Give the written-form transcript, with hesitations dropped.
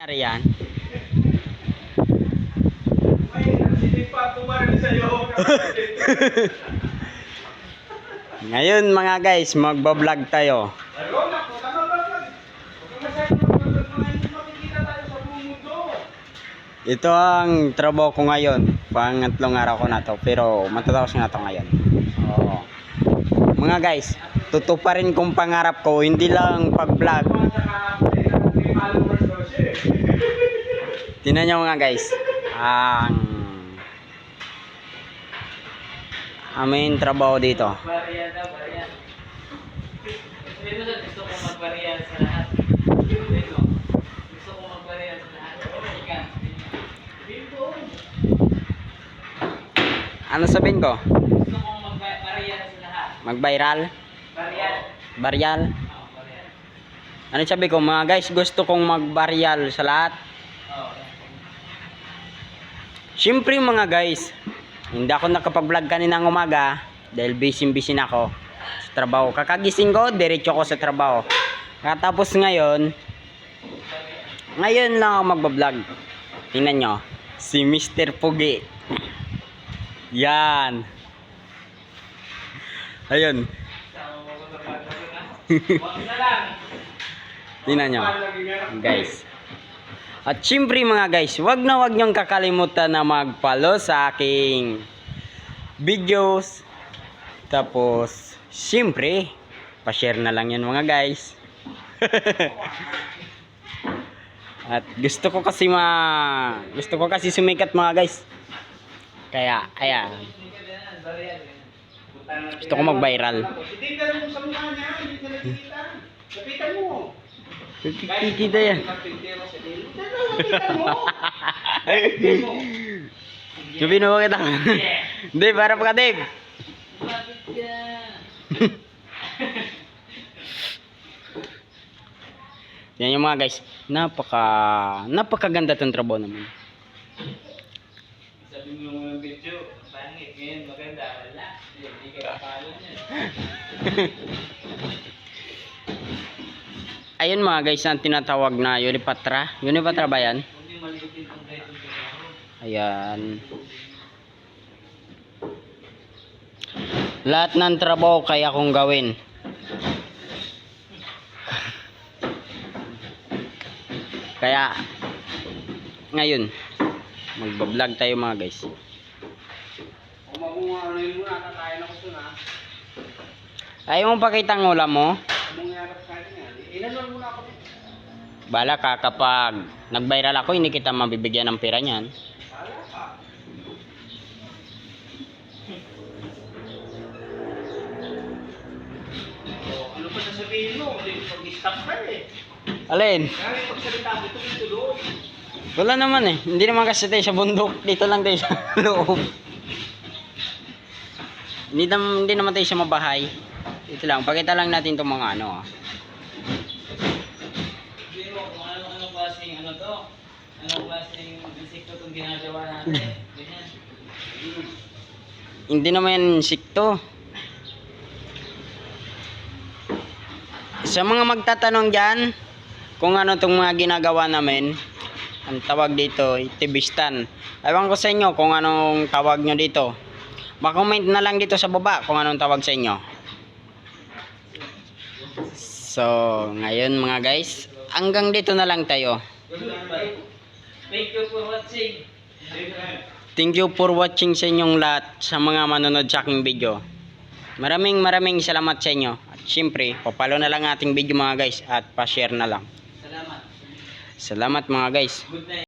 Yan. Ngayon mga guys, magbablog tayo. Ito ang trabaho ko ngayon. Pangatlong araw ko na to, pero matatapos na to ngayon. Oo. Mga guys, tutuparin kong pangarap ko, hindi lang pag-vlog. Tingnan nyo mga guys, ang aming trabaho dito. Gusto ko magbarya sa lahat. Gusto ko magbarya sa lahat. Ano sabihin ko? Gusto ko magbarya sa lahat. Mag-viral? Barya. Baryal? Oo, barya. Ano sabi ko mga guys, gusto kong mag-viral sa lahat. Oo. Siyempre mga guys, hindi ako nakapag-vlog kaninang umaga dahil busy na ako sa trabaho. Kakagising ko, diretso ko sa trabaho. Katapos ngayon lang ako magbablog. Tingnan nyo, si Mr. Pugi. Yan. Ayun. Wag na lang. Tingnan nyo, guys. At syempre mga guys, wag niyong kakalimutan na mag-follow sa aking videos. Tapos, syempre, pa-share na lang yan mga guys. At gusto ko kasi sumikat mga guys. Kaya, ayan. Gusto ko mag-viral. Hindi ka mo sa mukha niya, hindi ka nakikita. Lapitan mo. Kikita yan. Sabi na ba kita? Hindi, para pa ka, Dave. Yan yung mga guys. Napakaganda tong trabaho naman. Sabi mo yung video, pangit, ngayon maganda, wala. Hindi ka kapalo niya. Ayun mga guys, ang tinatawag na Unipatra. Unipatra ba yan? Hindi maliitin ang title ko. Ayan. Lahat ng trabaho kaya kong gawin. Kaya ngayon magbablog tayo mga guys. Ayaw mo pakita ang ulam mo? Bala ka, kapag nag-viral ako, hindi kita mabibigyan ng pera niyan. Ano pa sasabihin mo? Pag-stop ka eh. Alin? Kaya pagsalita mo, tuloy. Wala naman eh. Hindi naman kasi tayo sa bundok. Dito lang tayo sa loob. Hindi naman tayo sa mabahay. Ito lang. Pakita lang natin itong mga ano. Sabihin mo kung anong klaseng ano to. Anong klaseng insekto itong ginagawa natin. Ganyan. Hindi naman yan insekto. Sa mga magtatanong dyan, kung ano itong mga ginagawa namin, ang tawag dito, tibistan. Ewan ko sa inyo kung anong tawag nyo dito. Makomment na lang dito sa baba kung anong tawag sa inyo. So, ngayon mga guys, hanggang dito na lang tayo. Thank you for watching. Thank you for watching sa inyong lahat, sa mga manonood sa aking video. Maraming salamat sa inyo. At syempre, papalo na lang ating video mga guys at pa-share na lang. Salamat. Salamat mga guys. Good night.